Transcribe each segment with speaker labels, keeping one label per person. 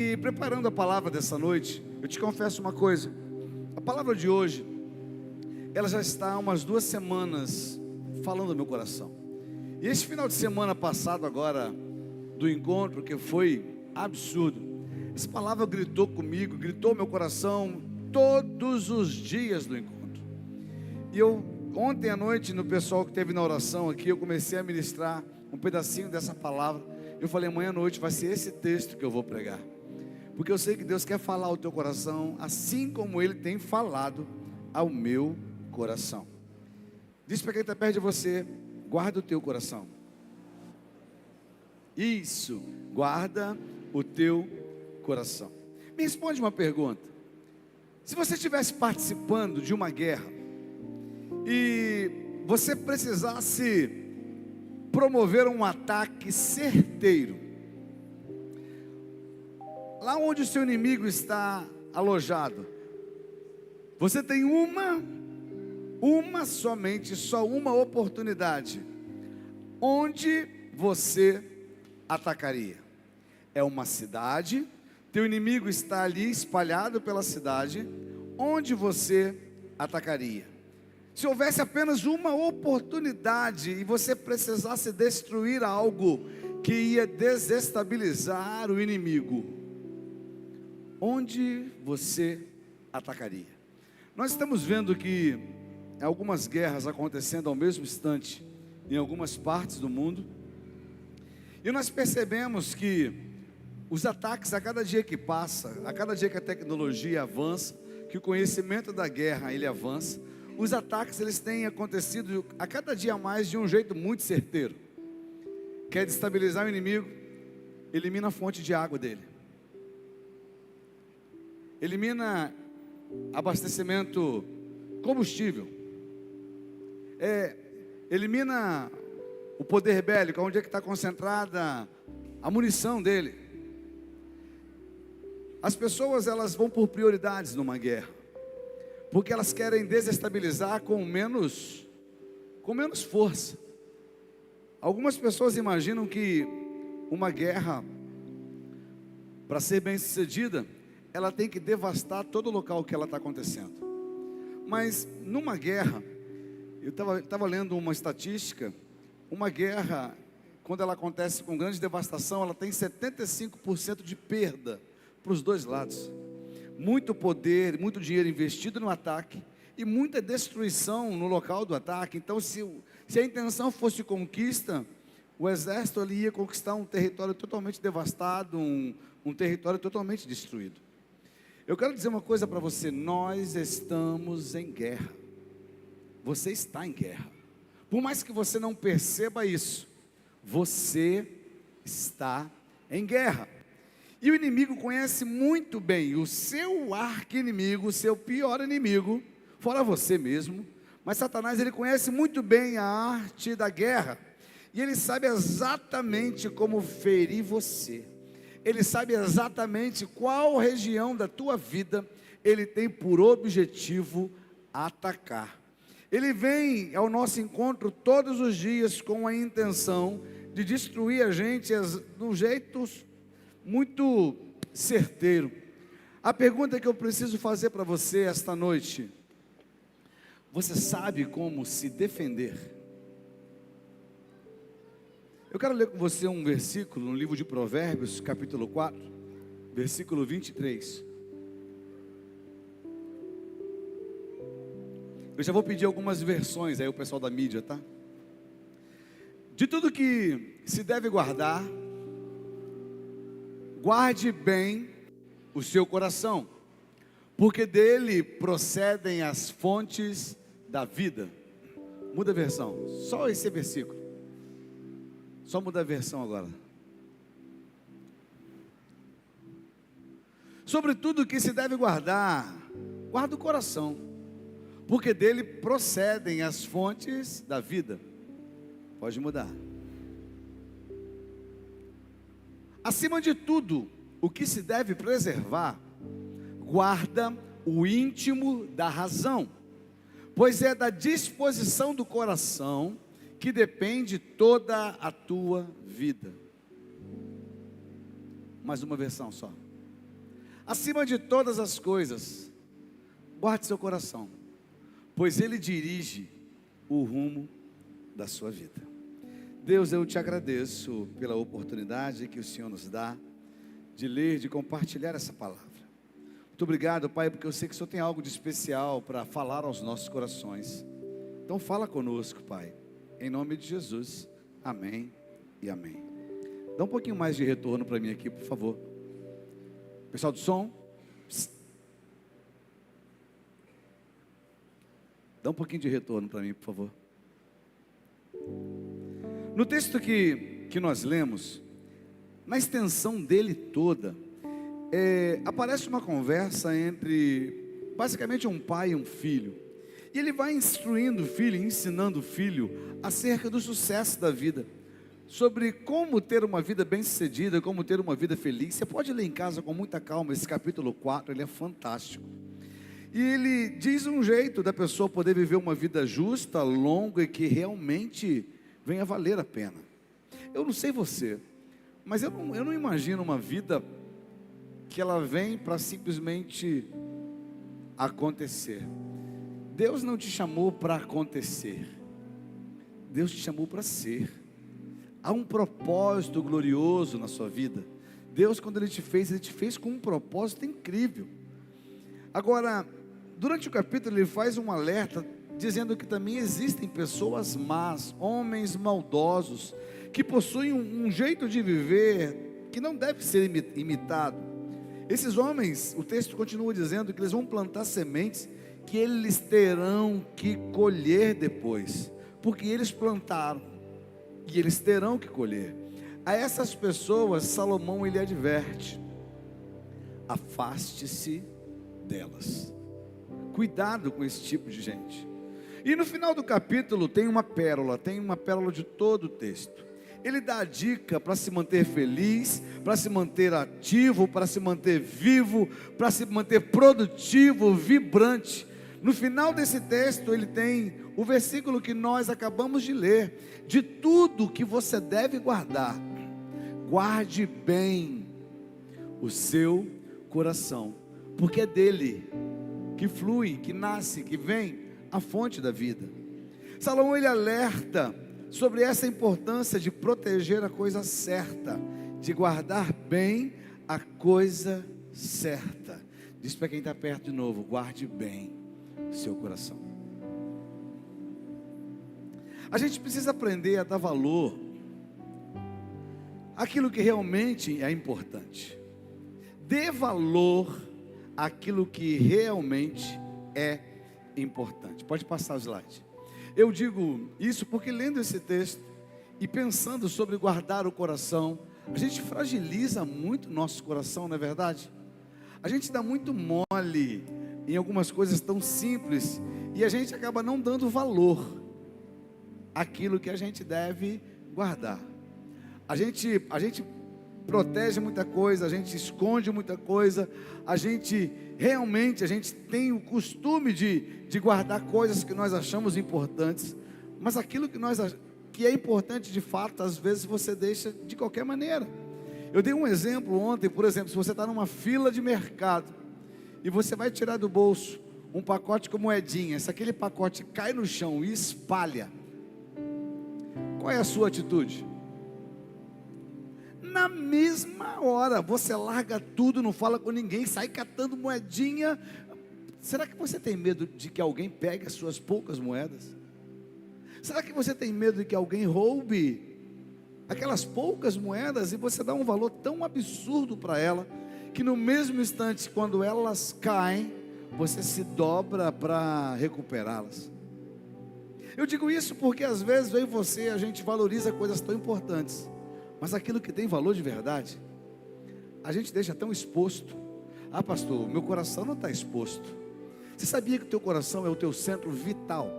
Speaker 1: E preparando a palavra dessa noite, eu te confesso uma coisa. A palavra de hoje, ela já está há umas 2 semanas falando no meu coração. E esse final de semana passado agora, do encontro, que foi absurdo, essa palavra gritou comigo, gritou meu coração todos os dias do encontro. E ontem à noite, no pessoal que teve na oração aqui, eu comecei a ministrar um pedacinho dessa palavra. Eu falei, amanhã à noite vai ser esse texto que eu vou pregar. Porque eu sei que Deus quer falar ao teu coração, assim como Ele tem falado ao meu coração. Diz para quem está perto de você, guarda o teu coração. Isso, guarda o teu coração. Me responde uma pergunta. Se você estivesse participando de uma guerra e você precisasse promover um ataque certeiro, lá onde o seu inimigo está alojado, você tem só uma oportunidade. Onde você atacaria? É uma cidade, teu inimigo está ali espalhado pela cidade. Onde você atacaria? Se houvesse apenas uma oportunidade e você precisasse destruir algo que ia desestabilizar o inimigo, onde você atacaria? Nós estamos vendo que algumas guerras acontecendo ao mesmo instante em algumas partes do mundo, e nós percebemos que os ataques, a cada dia que passa, a cada dia que a tecnologia avança, que o conhecimento da guerra ele avança, os ataques eles têm acontecido a cada dia mais de um jeito muito certeiro. Quer destabilizar o inimigo? Elimina a fonte de água dele, elimina abastecimento combustível, elimina o poder bélico, onde é que está concentrada a munição dele. As pessoas elas vão por prioridades numa guerra, porque elas querem desestabilizar com menos força. Algumas pessoas imaginam que uma guerra, para ser bem sucedida, ela tem que devastar todo o local que ela está acontecendo. Mas numa guerra, eu estava lendo uma estatística, uma guerra, quando ela acontece com grande devastação, ela tem 75% de perda para os dois lados. Muito poder, muito dinheiro investido no ataque e muita destruição no local do ataque. Então se a intenção fosse conquista, o exército ali ia conquistar um território totalmente devastado, um território totalmente destruído. Eu quero dizer uma coisa para você, nós estamos em guerra. Você está em guerra. Por mais que você não perceba isso, você está em guerra. E o inimigo conhece muito bem o seu arqui-inimigo, o seu pior inimigo, fora você mesmo. Mas Satanás, ele conhece muito bem a arte da guerra. E ele sabe exatamente como ferir você. Ele sabe exatamente qual região da tua vida ele tem por objetivo atacar. Ele vem ao nosso encontro todos os dias com a intenção de destruir a gente de um jeito muito certeiro. A pergunta que eu preciso fazer para você esta noite: você sabe como se defender? Eu quero ler com você um versículo no livro de Provérbios, capítulo 4, versículo 23. Eu já vou pedir algumas versões aí, o pessoal da mídia, tá? De tudo que se deve guardar, guarde bem o seu coração, porque dele procedem as fontes da vida. Muda a versão, só esse versículo. Só muda a versão agora. Sobre tudo que se deve guardar, guarda o coração, porque dele procedem as fontes da vida. Pode mudar. Acima de tudo, o que se deve preservar, guarda o íntimo da razão, pois é da disposição do coração que depende toda a tua vida. Mais uma versão só. Acima de todas as coisas, guarde seu coração, pois ele dirige o rumo da sua vida. Deus, eu te agradeço pela oportunidade que o Senhor nos dá de ler, de compartilhar essa palavra. Muito obrigado, Pai, porque eu sei que o Senhor tem algo de especial para falar aos nossos corações. Então fala conosco, Pai, em nome de Jesus, amém e amém. Dá um pouquinho mais de retorno para mim aqui, por favor. Pessoal do som, psst. Dá um pouquinho de retorno para mim, por favor. No texto que nós lemos, na extensão dele toda, aparece uma conversa entre, basicamente, um pai e um filho. E ele vai instruindo o filho, ensinando o filho acerca do sucesso da vida, sobre como ter uma vida bem-sucedida, como ter uma vida feliz. Você pode ler em casa com muita calma, esse capítulo 4, ele é fantástico. E ele diz um jeito da pessoa poder viver uma vida justa, longa e que realmente venha valer a pena. Eu não sei você, mas eu não imagino uma vida que ela vem para simplesmente acontecer. Deus não te chamou para acontecer, Deus te chamou para ser. Há um propósito glorioso na sua vida. Deus, quando Ele te fez com um propósito incrível. Agora, durante o capítulo, ele faz um alerta, dizendo que também existem pessoas más, homens maldosos, que possuem um jeito de viver que não deve ser imitado. Esses homens, o texto continua dizendo que eles vão plantar sementes que eles terão que colher depois, porque eles plantaram e eles terão que colher. A essas pessoas, Salomão ele adverte: afaste-se delas. Cuidado com esse tipo de gente. E no final do capítulo tem uma pérola de todo o texto. Ele dá a dica para se manter feliz, para se manter ativo, para se manter vivo, para se manter produtivo, vibrante. No final desse texto ele tem o versículo que nós acabamos de ler: de tudo que você deve guardar, guarde bem o seu coração, porque é dele que flui, que nasce, que vem a fonte da vida. Salomão ele alerta sobre essa importância de proteger a coisa certa, de guardar bem a coisa certa. Diz para quem está perto de novo: guarde bem o seu coração. A gente precisa aprender a dar valor àquilo que realmente é importante. Dê valor àquilo que realmente é importante. Pode passar o slide. Eu digo isso porque, lendo esse texto e pensando sobre guardar o coração, a gente fragiliza muito nosso coração, não é verdade? A gente dá muito mole em algumas coisas tão simples e a gente acaba não dando valor àquilo que a gente deve guardar. A gente protege muita coisa, a gente esconde muita coisa, a gente tem o costume de guardar coisas que nós achamos importantes, mas aquilo que é importante de fato, às vezes você deixa de qualquer maneira. Eu dei um exemplo ontem, por exemplo, se você está numa fila de mercado e você vai tirar do bolso um pacote com moedinhas, se aquele pacote cai no chão e espalha, qual é a sua atitude? Na mesma hora, você larga tudo, não fala com ninguém, sai catando moedinha. Será que você tem medo de que alguém pegue as suas poucas moedas? Será que você tem medo de que alguém roube aquelas poucas moedas e você dá um valor tão absurdo para ela, que no mesmo instante, quando elas caem, você se dobra para recuperá-las? Eu digo isso porque às vezes eu e você, a gente valoriza coisas tão importantes, mas aquilo que tem valor de verdade, a gente deixa tão exposto. Ah, pastor, meu coração não está exposto. Você sabia que o teu coração é o teu centro vital?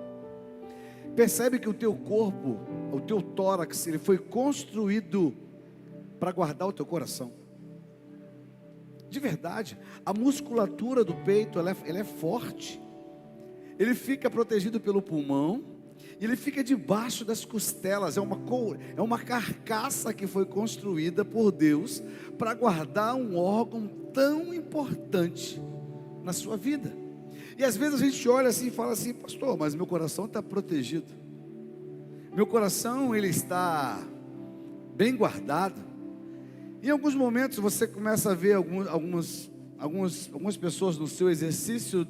Speaker 1: Percebe que o teu corpo, o teu tórax, ele foi construído para guardar o teu coração. De verdade, a musculatura do peito, ela é forte. Ele fica protegido pelo pulmão, Ele fica debaixo das costelas, é uma carcaça que foi construída por Deus para guardar um órgão tão importante na sua vida. E às vezes a gente olha assim e fala assim: pastor, mas meu coração está protegido, meu coração ele está bem guardado. Em alguns momentos você começa a ver algumas pessoas no seu exercício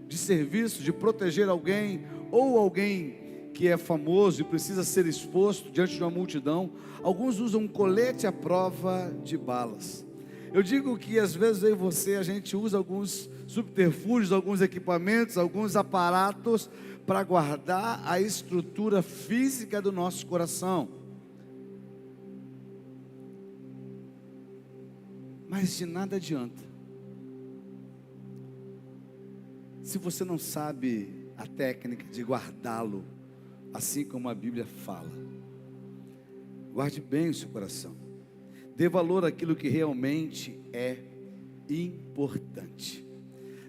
Speaker 1: de serviço, de proteger alguém, ou alguém que é famoso e precisa ser exposto diante de uma multidão. Alguns usam um colete à prova de balas. Eu digo que às vezes eu e você, a gente usa alguns subterfúgios, alguns equipamentos, alguns aparatos para guardar a estrutura física do nosso coração. Mas de nada adianta se você não sabe a técnica de guardá-lo, assim como a Bíblia fala. Guarde bem o seu coração. Dê valor àquilo que realmente é importante.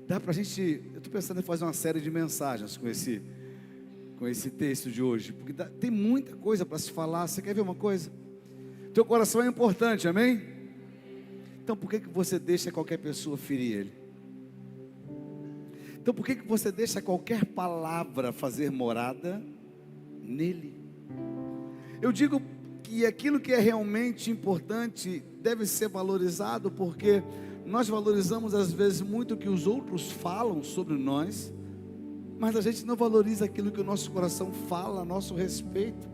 Speaker 1: Dá para a gente, eu estou pensando em fazer uma série de mensagens com esse texto de hoje, porque tem muita coisa para se falar. Você quer ver uma coisa? Teu coração é importante, amém? Então por que você deixa qualquer pessoa ferir ele? Então por que você deixa qualquer palavra fazer morada nele? Eu digo que aquilo que é realmente importante deve ser valorizado, porque nós valorizamos às vezes muito o que os outros falam sobre nós, mas a gente não valoriza aquilo que o nosso coração fala a nosso respeito.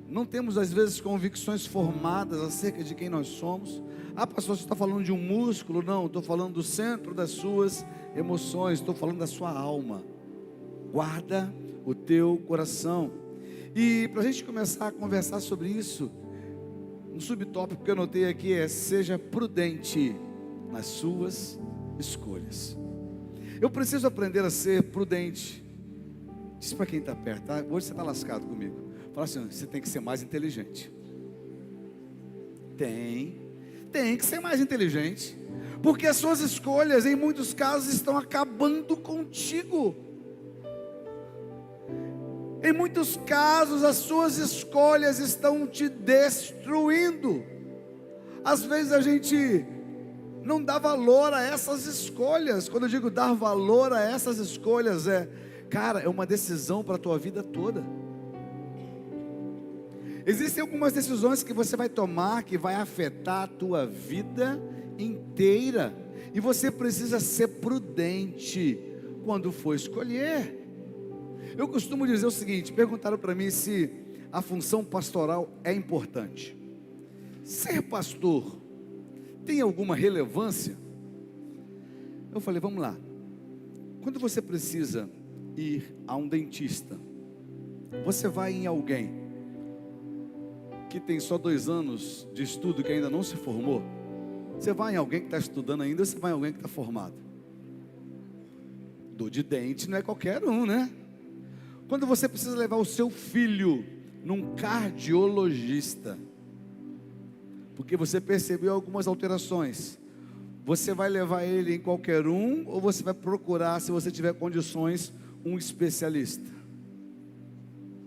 Speaker 1: Não temos às vezes convicções formadas acerca de quem nós somos. Ah, pastor, você está falando de um músculo? Não, estou falando do centro das suas emoções, estou falando da sua alma. Guarda o teu coração. E para a gente começar a conversar sobre isso, um subtópico que eu anotei aqui é: seja prudente nas suas escolhas. Eu preciso aprender a ser prudente. Diz para quem está perto, tá? Hoje você está lascado comigo. Fala assim: você tem que ser mais inteligente. Tem que ser mais inteligente, porque as suas escolhas em muitos casos estão acabando contigo. Em muitos casos as suas escolhas estão te destruindo. Às vezes a gente não dá valor a essas escolhas. Quando eu digo dar valor a essas escolhas, é uma decisão para a tua vida toda. Existem algumas decisões que você vai tomar que vai afetar a tua vida inteira, e você precisa ser prudente quando for escolher. Eu costumo dizer o seguinte: perguntaram para mim se a função pastoral é importante. Ser pastor tem alguma relevância? Eu falei, vamos lá. Quando você precisa ir a um dentista, você vai em alguém que tem só 2 anos de estudo, que ainda não se formou? Você vai em alguém que está estudando ainda, ou você vai em alguém que está formado? Dor de dente não é qualquer um, né? Quando você precisa levar o seu filho num cardiologista, porque você percebeu algumas alterações, você vai levar ele em qualquer um, ou você vai procurar, se você tiver condições, um especialista?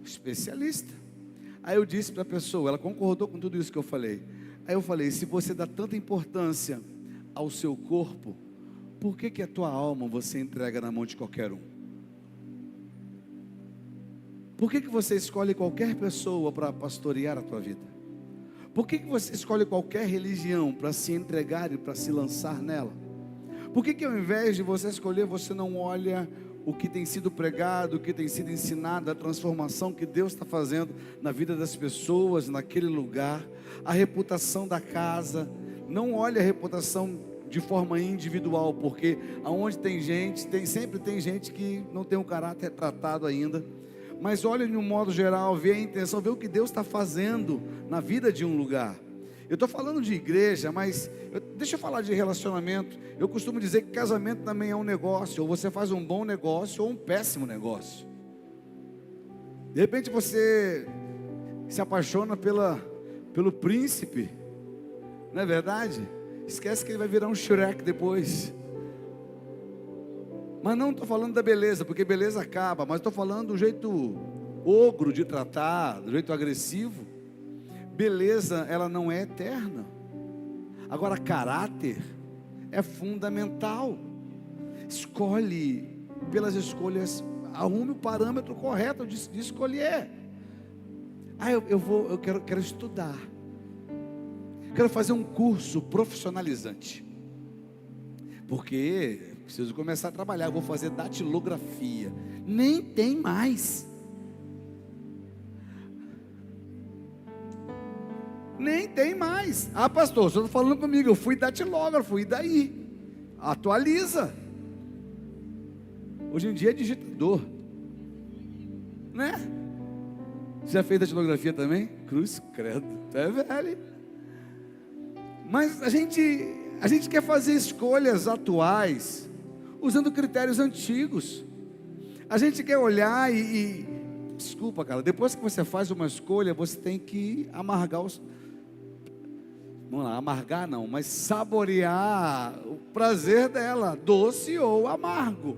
Speaker 1: Especialista. Aí eu disse para a pessoa, ela concordou com tudo isso que eu falei. Aí eu falei: se você dá tanta importância ao seu corpo, por que a tua alma você entrega na mão de qualquer um? Por que você escolhe qualquer pessoa para pastorear a tua vida? Por que você escolhe qualquer religião para se entregar e para se lançar nela? Por que ao invés de você escolher, você não olha o que tem sido pregado, o que tem sido ensinado, a transformação que Deus está fazendo na vida das pessoas, naquele lugar, a reputação da casa? Não olhe a reputação de forma individual, porque aonde tem gente, sempre tem gente que não tem um caráter tratado ainda. Mas olha de um modo geral, vê a intenção, vê o que Deus está fazendo na vida de um lugar. Eu estou falando de igreja, mas deixa eu falar de relacionamento. Eu costumo dizer que casamento também é um negócio. Ou você faz um bom negócio ou um péssimo negócio. De repente você se apaixona pelo príncipe, não é verdade? Esquece que ele vai virar um Shrek depois. Mas não estou falando da beleza, porque beleza acaba. Mas estou falando do jeito ogro de tratar, do jeito agressivo. Beleza, ela não é eterna. Agora, caráter é fundamental. Escolhe, pelas escolhas, arrume o parâmetro correto de escolher. Eu quero estudar. Quero fazer um curso profissionalizante. Porque preciso começar a trabalhar. Eu vou fazer datilografia. Nem tem mais. Nem tem mais. Ah, pastor, o senhor está falando comigo. Eu fui datilógrafo. E daí? Atualiza. Hoje em dia é digitador. Né? Você já fez datilografia também? Cruz, credo. É velho. Mas a gente quer fazer escolhas atuais usando critérios antigos. A gente quer olhar desculpa, cara, depois que você faz uma escolha, você tem que amargar vamos lá, amargar não, mas saborear o prazer dela, doce ou amargo.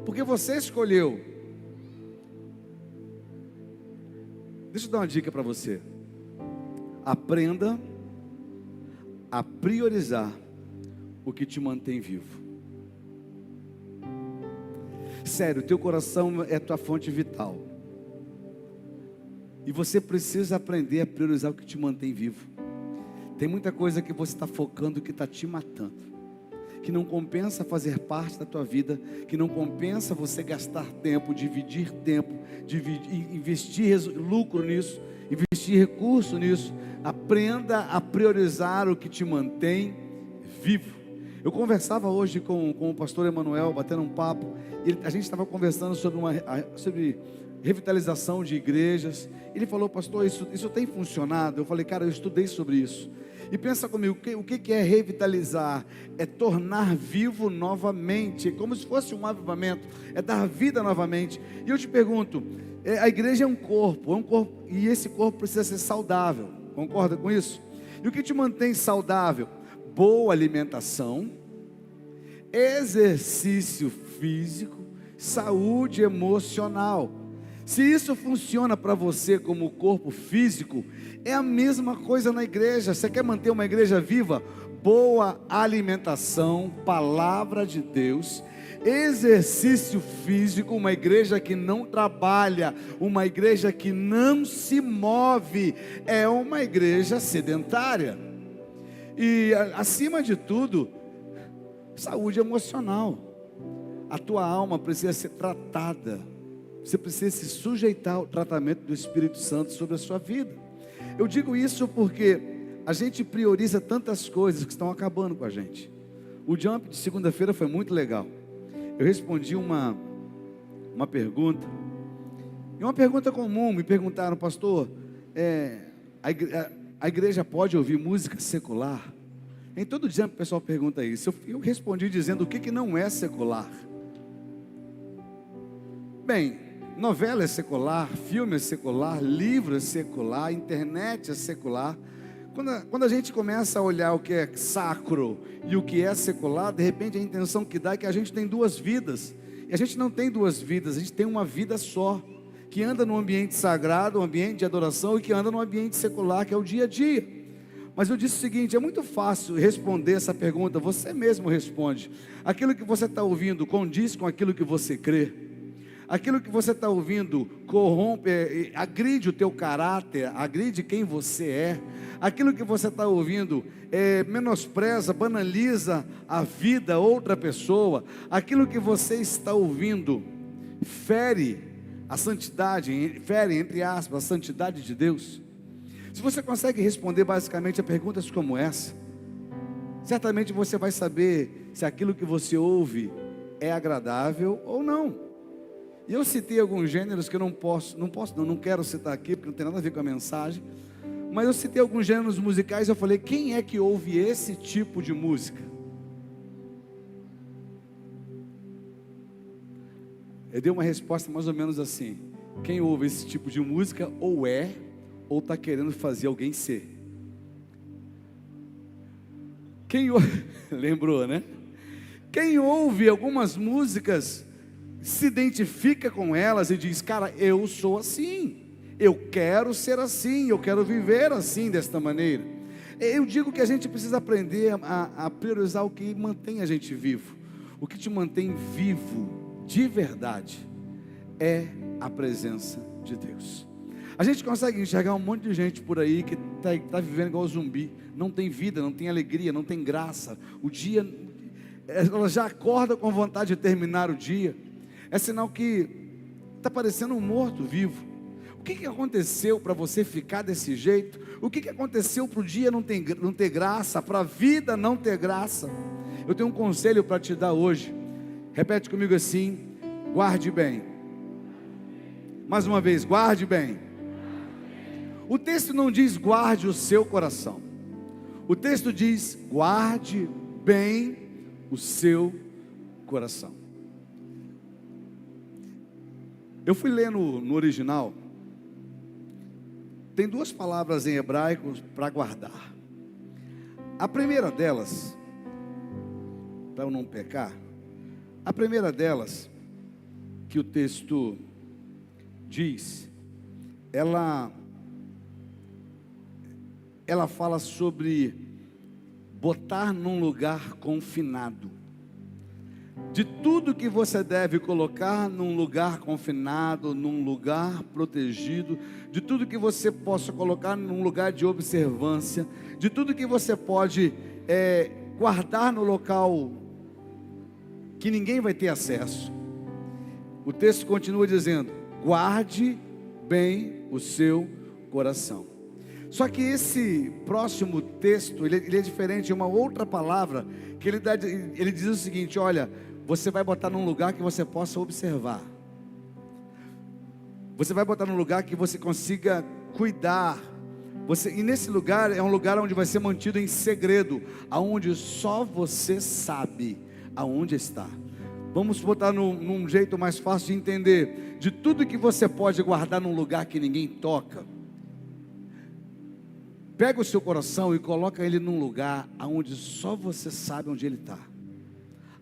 Speaker 1: Porque você escolheu. Deixa eu dar uma dica para você. Aprenda a priorizar o que te mantém vivo. Sério, teu coração é tua fonte vital. E você precisa aprender a priorizar o que te mantém vivo. Tem muita coisa que você está focando que está te matando, que não compensa fazer parte da tua vida, que não compensa você gastar tempo, dividir tempo, investir lucro nisso, investir recurso nisso. Aprenda a priorizar o que te mantém vivo. Eu conversava hoje com o pastor Emanuel, batendo um papo, e a gente estava conversando sobre revitalização de igrejas. Ele falou: pastor, isso tem funcionado? Eu falei: cara, eu estudei sobre isso. E pensa comigo, o que é revitalizar? É tornar vivo novamente, como se fosse um avivamento, é dar vida novamente. E eu te pergunto, a igreja é um corpo, e esse corpo precisa ser saudável, concorda com isso? E o que te mantém saudável? Boa alimentação, exercício físico, saúde emocional. Se isso funciona para você como corpo físico, é a mesma coisa na igreja. Você quer manter uma igreja viva? Boa alimentação, palavra de Deus, exercício físico. Uma igreja que não trabalha, uma igreja que não se move, é uma igreja sedentária. E acima de tudo, saúde emocional. A tua alma precisa ser tratada. Você precisa se sujeitar ao tratamento do Espírito Santo sobre a sua vida. Eu digo isso porque a gente prioriza tantas coisas que estão acabando com a gente. O jump de segunda-feira foi muito legal. Eu respondi uma pergunta. E uma pergunta comum, me perguntaram: pastor, a igreja pode ouvir música secular? Em todo jump o pessoal pergunta isso. Eu respondi dizendo o que não é secular. Bem, novela é secular, filme é secular, livro é secular, internet é secular. Quando a gente começa a olhar o que é sacro e o que é secular, de repente a intenção que dá é que a gente tem duas vidas. E a gente não tem duas vidas, a gente tem uma vida só, que anda no ambiente sagrado, um ambiente de adoração, e que anda no ambiente secular, que é o dia a dia. Mas eu disse o seguinte: é muito fácil responder essa pergunta, você mesmo responde. Aquilo que você está ouvindo condiz com aquilo que você crê? Aquilo que você está ouvindo corrompe, agride o teu caráter, agride quem você é? Aquilo que você está ouvindo menospreza, banaliza a vida outra pessoa? Aquilo que você está ouvindo fere a santidade, fere, entre aspas, a santidade de Deus? Se você consegue responder basicamente a perguntas como essa, certamente você vai saber se aquilo que você ouve é agradável ou não. E eu citei alguns gêneros que eu não quero citar aqui, porque não tem nada a ver com a mensagem. Mas eu citei alguns gêneros musicais e eu falei: quem é que ouve esse tipo de música? Eu dei uma resposta mais ou menos assim: quem ouve esse tipo de música ou está querendo fazer alguém ser. Lembrou, né? Quem ouve algumas músicas se identifica com elas e diz: cara, eu sou assim, eu quero ser assim, eu quero viver assim, desta maneira. Eu digo que a gente precisa aprender a priorizar o que mantém a gente vivo. O que te mantém vivo de verdade é a presença de Deus. A gente consegue enxergar um monte de gente por aí que está vivendo igual zumbi, não tem vida, não tem alegria, não tem graça. O dia, ela já acorda com vontade de terminar o dia. É sinal que está parecendo um morto-vivo. O que aconteceu para você ficar desse jeito? O que aconteceu para o dia não ter graça, para a vida não ter graça? Eu tenho um conselho para te dar hoje. Repete comigo assim: guarde bem. Mais uma vez, guarde bem. O texto não diz guarde o seu coração. O texto diz guarde bem o seu coração. Eu fui ler no original. Tem duas palavras em hebraico para guardar. A primeira delas, para eu não pecar, a primeira delas, que o texto diz, ela fala sobre botar num lugar confinado. De tudo que você deve colocar num lugar confinado, num lugar protegido, de tudo que você possa colocar num lugar de observância, de tudo que você pode guardar no local que ninguém vai ter acesso. O texto continua dizendo: guarde bem o seu coração. Só que esse próximo texto, ele é diferente de uma outra palavra, que ele diz o seguinte: olha, você vai botar num lugar que você possa observar. Você vai botar num lugar que você consiga cuidar. E nesse lugar é um lugar onde vai ser mantido em segredo, aonde só você sabe aonde está. Vamos botar num jeito mais fácil de entender. De tudo que você pode guardar num lugar que ninguém toca, pega o seu coração e coloca ele num lugar aonde só você sabe onde ele está,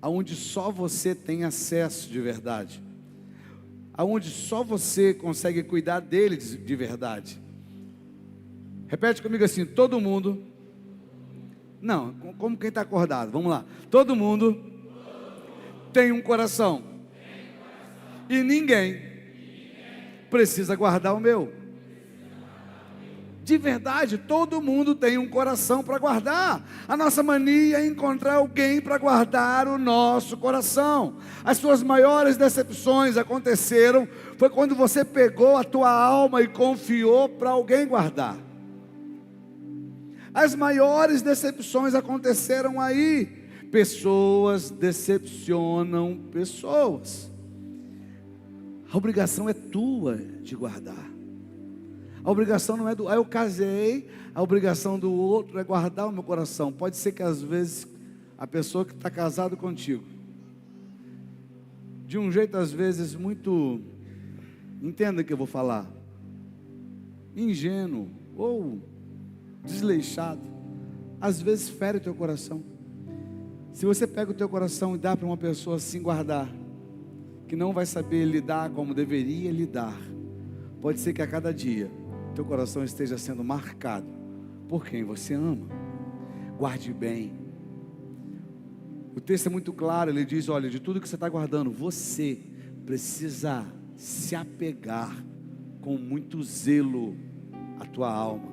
Speaker 1: aonde só você tem acesso de verdade, aonde só você consegue cuidar dele de verdade. Repete comigo assim: todo mundo, não, como quem está acordado, vamos lá, todo mundo tem um coração, e ninguém precisa guardar o meu. De verdade, todo mundo tem um coração para guardar. A nossa mania é encontrar alguém para guardar o nosso coração. As suas maiores decepções aconteceram foi quando você pegou a tua alma e confiou para alguém guardar. As maiores decepções aconteceram aí. Pessoas decepcionam pessoas. A obrigação é tua de guardar. A obrigação não é eu casei, a obrigação do outro é guardar o meu coração. Pode ser que às vezes a pessoa que está casada contigo, de um jeito às vezes muito, entenda o que eu vou falar, ingênuo ou desleixado, às vezes fere o teu coração. Se você pega o teu coração e dá para uma pessoa assim guardar, que não vai saber lidar como deveria lidar, pode ser que a cada dia teu coração esteja sendo marcado por quem você ama. Guarde bem. O texto é muito claro, ele diz: olha, de tudo que você está guardando, você precisa se apegar com muito zelo à tua alma.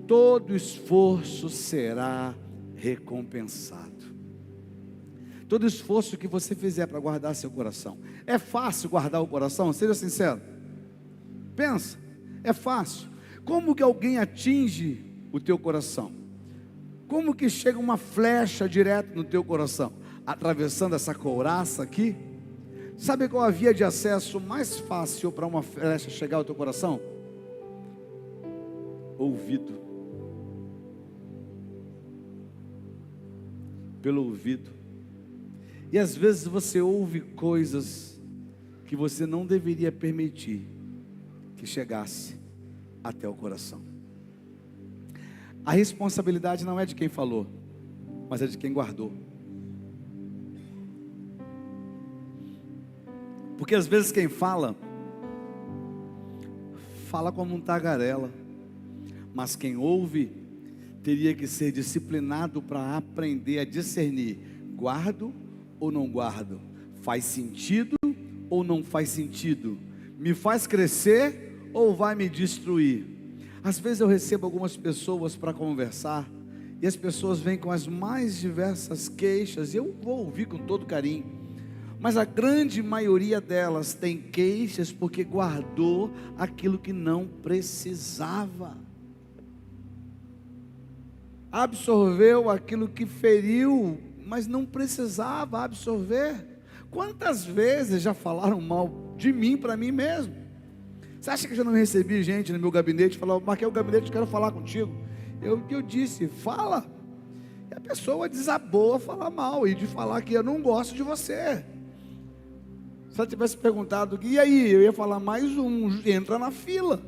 Speaker 1: Todo esforço será recompensado. Todo esforço que você fizer para guardar seu coração. É fácil guardar o coração? Seja sincero. Pensa. É fácil. Como que alguém atinge o teu coração? Como que chega uma flecha direto no teu coração? Atravessando essa couraça aqui? Sabe qual a via de acesso mais fácil para uma flecha chegar ao teu coração? Ouvido. Pelo ouvido. E às vezes você ouve coisas que você não deveria permitir que chegasse até o coração. A responsabilidade não é de quem falou, mas é de quem guardou. Porque às vezes quem fala, fala como um tagarela. Mas quem ouve, teria que ser disciplinado para aprender a discernir. Guardo ou não guardo? Faz sentido ou não faz sentido? Me faz crescer ou vai me destruir? Às vezes eu recebo algumas pessoas para conversar, e as pessoas vêm com as mais diversas queixas, e eu vou ouvir com todo carinho, mas a grande maioria delas tem queixas porque guardou aquilo que não precisava, absorveu aquilo que feriu, mas não precisava absorver. Quantas vezes já falaram mal de mim para mim mesmo? Você acha que eu já não recebi gente no meu gabinete, falou: marquei o gabinete, quero falar contigo? Eu disse: fala. E a pessoa desabou a falar mal, e de falar que eu não gosto de você. Se ela tivesse perguntado, e aí? Eu ia falar: mais um, entra na fila.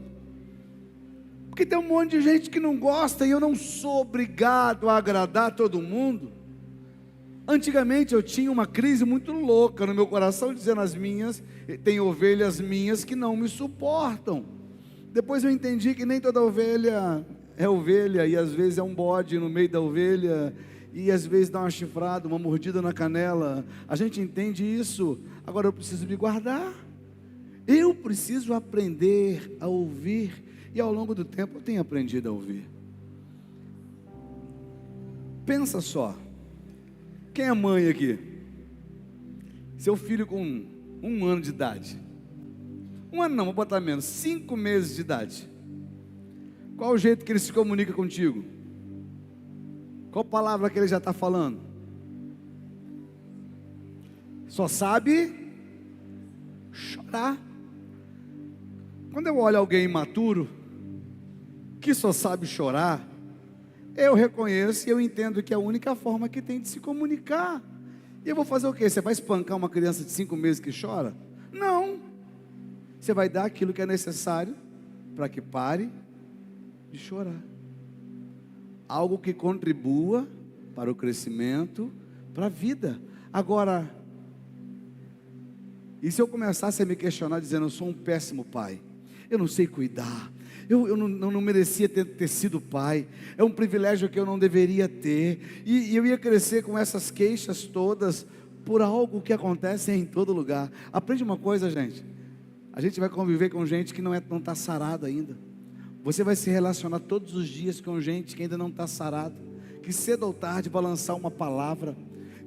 Speaker 1: Porque tem um monte de gente que não gosta, e eu não sou obrigado a agradar todo mundo. Antigamente eu tinha uma crise muito louca no meu coração, dizendo: as minhas, tem ovelhas minhas que não me suportam. Depois eu entendi que nem toda ovelha é ovelha, e às vezes é um bode no meio da ovelha, e às vezes dá uma chifrada, uma mordida na canela. A gente entende isso. Agora eu preciso me guardar, eu preciso aprender a ouvir, e ao longo do tempo eu tenho aprendido a ouvir. Pensa só, quem é mãe aqui? Seu filho com 1 ano de idade, 1 ano não, vou botar menos, 5 meses de idade. Qual o jeito que ele se comunica contigo? Qual palavra que ele já está falando? Só sabe chorar. Quando eu olho alguém imaturo, que só sabe chorar, eu reconheço e eu entendo que é a única forma que tem de se comunicar. E eu vou fazer o quê? Você vai espancar uma criança de 5 meses que chora? Não. Você vai dar aquilo que é necessário para que pare de chorar. Algo que contribua para o crescimento, para a vida. Agora, e se eu começasse a me questionar dizendo: eu sou um péssimo pai, eu não sei cuidar, eu não merecia ter sido pai, é um privilégio que eu não deveria ter, e eu ia crescer com essas queixas todas, por algo que acontece em todo lugar. Aprende uma coisa, gente: a gente vai conviver com gente que não está sarada ainda. Você vai se relacionar todos os dias com gente que ainda não está sarada, que cedo ou tarde vai lançar uma palavra,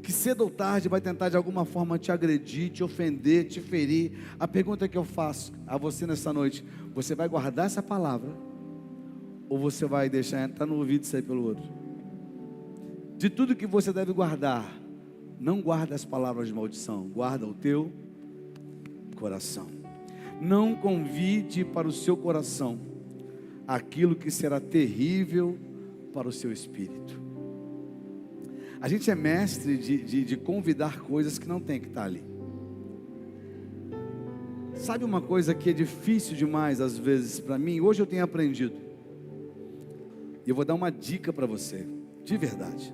Speaker 1: que cedo ou tarde vai tentar de alguma forma te agredir, te ofender, te ferir. A pergunta que eu faço a você nessa noite: você vai guardar essa palavra, ou você vai deixar entrar no ouvido e sair pelo outro? De tudo que você deve guardar, não guarda as palavras de maldição, guarda o teu coração. Não convide para o seu coração aquilo que será terrível para o seu espírito. A gente é mestre de convidar coisas que não tem que estar ali. Sabe uma coisa que é difícil demais às vezes para mim? Hoje eu tenho aprendido, e eu vou dar uma dica para você, de verdade.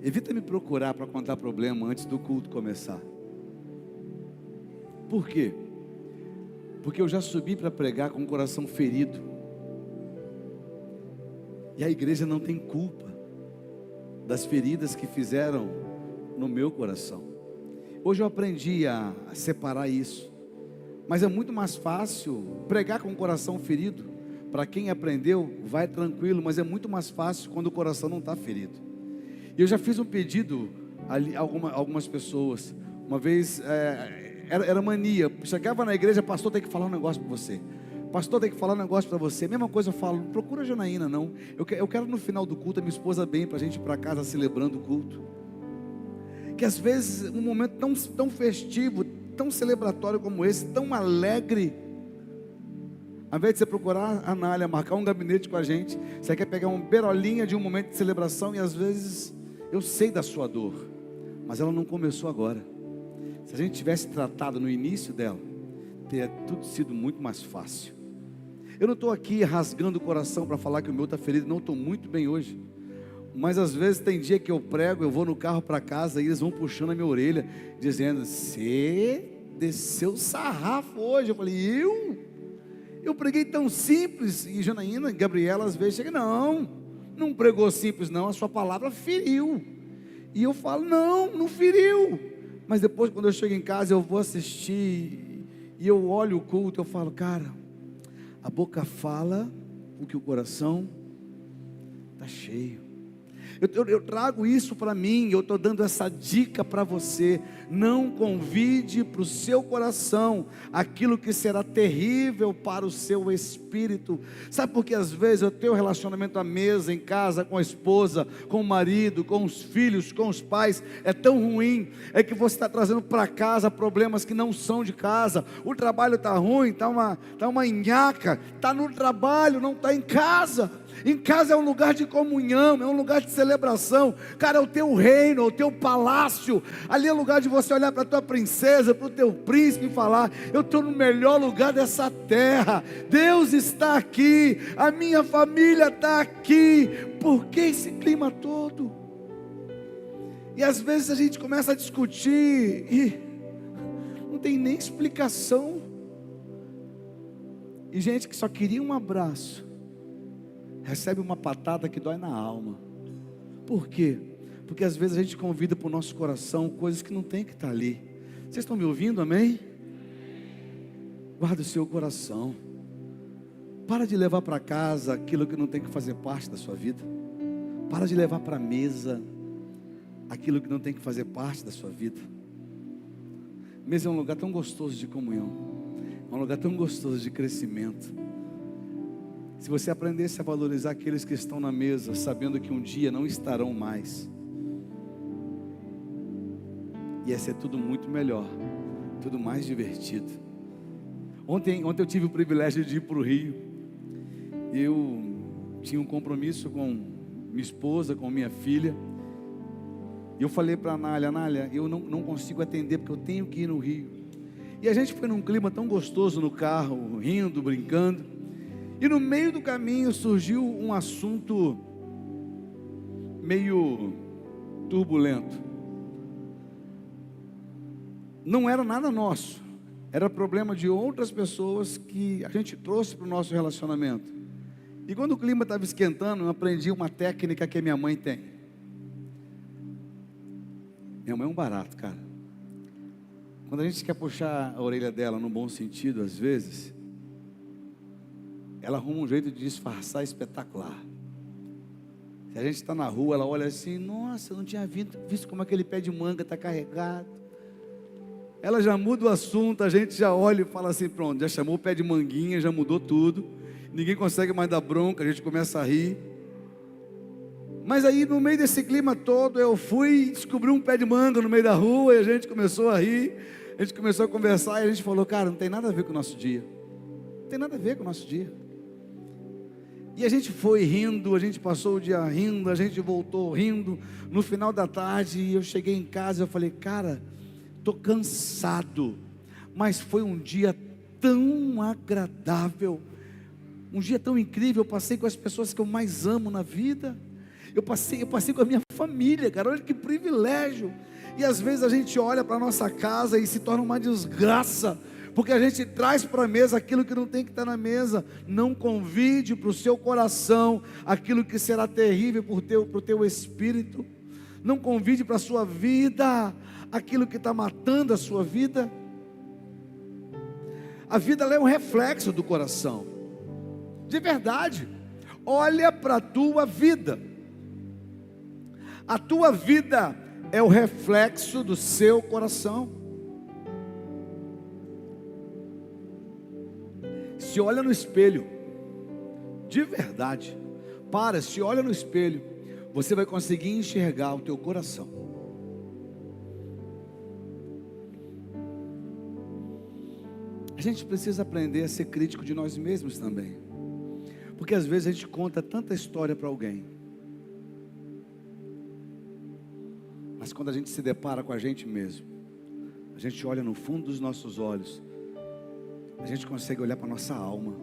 Speaker 1: Evita me procurar para contar problema antes do culto começar. Por quê? Porque eu já subi para pregar com o coração ferido, e a igreja não tem culpa das feridas que fizeram no meu coração. Hoje eu aprendi a separar isso, mas é muito mais fácil pregar com o coração ferido. Para quem aprendeu, vai tranquilo, mas é muito mais fácil quando o coração não está ferido. E eu já fiz um pedido ali a algumas pessoas. Uma vez, era mania, chegava na igreja: pastor, tem que falar um negócio para você, pastor, tem que falar um negócio para você. Mesma coisa eu falo: procura a Janaína. Não, eu quero no final do culto a minha esposa bem, para a gente ir para casa celebrando o culto. Que às vezes um momento tão festivo, tão celebratório como esse, tão alegre, ao invés de você procurar a Anália, marcar um gabinete com a gente, você quer pegar uma berolinha de um momento de celebração. E às vezes eu sei da sua dor, mas ela não começou agora. Se a gente tivesse tratado no início dela, teria tudo sido muito mais fácil. Eu não estou aqui rasgando o coração para falar que o meu está ferido. Não, estou muito bem hoje. Mas às vezes tem dia que eu prego, eu vou no carro para casa e eles vão puxando a minha orelha, dizendo: você desceu o sarrafo hoje. Eu falei: eu preguei tão simples. E Janaína, Gabriela, às vezes chega: não pregou simples não, a sua palavra feriu. E eu falo: não feriu. Mas depois, quando eu chego em casa, eu vou assistir e eu olho o culto, eu falo: cara, a boca fala o que o coração está cheio. Eu trago isso para mim, eu estou dando essa dica para você. Não convide para o seu coração aquilo que será terrível para o seu espírito. Sabe por que às vezes eu tenho relacionamento à mesa, em casa, com a esposa, com o marido, com os filhos, com os pais, é tão ruim? É que você está trazendo para casa problemas que não são de casa. O trabalho está ruim, está uma nhaca, está no trabalho, não está em casa. Em casa é um lugar de comunhão, é um lugar de celebração. Cara, é o teu reino, é o teu palácio. Ali é o lugar de você olhar para a tua princesa, para o teu príncipe e falar: eu estou no melhor lugar dessa terra. Deus está aqui, a minha família está aqui. Por que esse clima todo? E às vezes a gente começa a discutir e não tem nem explicação. E gente que só queria um abraço recebe uma patada que dói na alma. Por quê? Porque às vezes a gente convida para o nosso coração coisas que não tem que estar ali. Vocês estão me ouvindo, amém? Guarda o seu coração. Para de levar para casa aquilo que não tem que fazer parte da sua vida. Para de levar para a mesa aquilo que não tem que fazer parte da sua vida. Mesa é um lugar tão gostoso de comunhão, é um lugar tão gostoso de crescimento. Se você aprendesse a valorizar aqueles que estão na mesa, sabendo que um dia não estarão mais, ia ser tudo muito melhor, tudo mais divertido. Ontem eu tive o privilégio de ir para o Rio. Eu tinha um compromisso com minha esposa, com minha filha. E eu falei para a Nália: eu não consigo atender porque eu tenho que ir no Rio. E a gente foi num clima tão gostoso no carro, rindo, brincando. E no meio do caminho surgiu um assunto meio turbulento. Não era nada nosso, era problema de outras pessoas que a gente trouxe para o nosso relacionamento. E quando o clima estava esquentando, eu aprendi uma técnica que a minha mãe tem. Minha mãe é um barato, cara. Quando a gente quer puxar a orelha dela no bom sentido, às vezes, ela arruma um jeito de disfarçar espetacular. Se a gente está na rua, ela olha assim: nossa, eu não tinha visto como aquele pé de manga está carregado. Ela já muda o assunto, a gente já olha e fala assim: pronto, já chamou o pé de manguinha, já mudou tudo. Ninguém consegue mais dar bronca, a gente começa a rir. Mas aí no meio desse clima todo, eu fui e descobri um pé de manga no meio da rua, e a gente começou a rir, a gente começou a conversar, e a gente falou: cara, não tem nada a ver com o nosso dia. Não tem nada a ver com o nosso dia. E a gente foi rindo, a gente passou o dia rindo, a gente voltou rindo. No final da tarde, eu cheguei em casa e eu falei: cara, estou cansado, mas foi um dia tão agradável, um dia tão incrível. Eu passei com as pessoas que eu mais amo na vida. Eu passei com a minha família, cara, olha que privilégio. E às vezes a gente olha para a nossa casa e se torna uma desgraça, porque a gente traz para a mesa aquilo que não tem que estar na mesa. Não convide para o seu coração aquilo que será terrível para o teu espírito. Não convide para a sua vida aquilo que está matando a sua vida. A vida ela é um reflexo do coração, de verdade. Olha para a tua vida. A tua vida é o reflexo do seu coração. Se olha no espelho, de verdade, se olha no espelho, você vai conseguir enxergar o teu coração. A gente precisa aprender a ser crítico de nós mesmos também, porque às vezes a gente conta tanta história para alguém, mas quando a gente se depara com a gente mesmo, a gente olha no fundo dos nossos olhos, a gente consegue olhar para a nossa alma.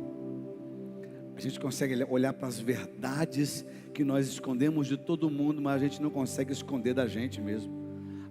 Speaker 1: A gente consegue olhar para as verdades que nós escondemos de todo mundo, mas a gente não consegue esconder da gente mesmo.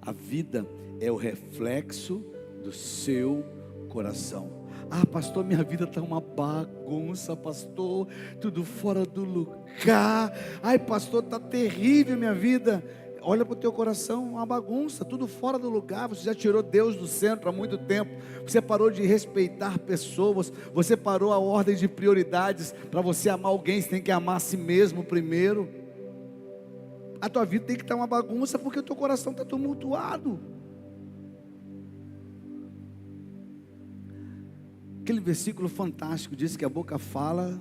Speaker 1: A vida é o reflexo do seu coração. Ah, pastor, minha vida está uma bagunça, pastor, tudo fora do lugar. Ai, pastor, está terrível minha vida. Olha para o teu coração, uma bagunça, tudo fora do lugar. Você já tirou Deus do centro há muito tempo. Você parou de respeitar pessoas. Você parou a ordem de prioridades. Para você amar alguém, você tem que amar a si mesmo primeiro. A tua vida tem que estar uma bagunça, porque o teu coração está tumultuado. Aquele versículo fantástico diz que a boca fala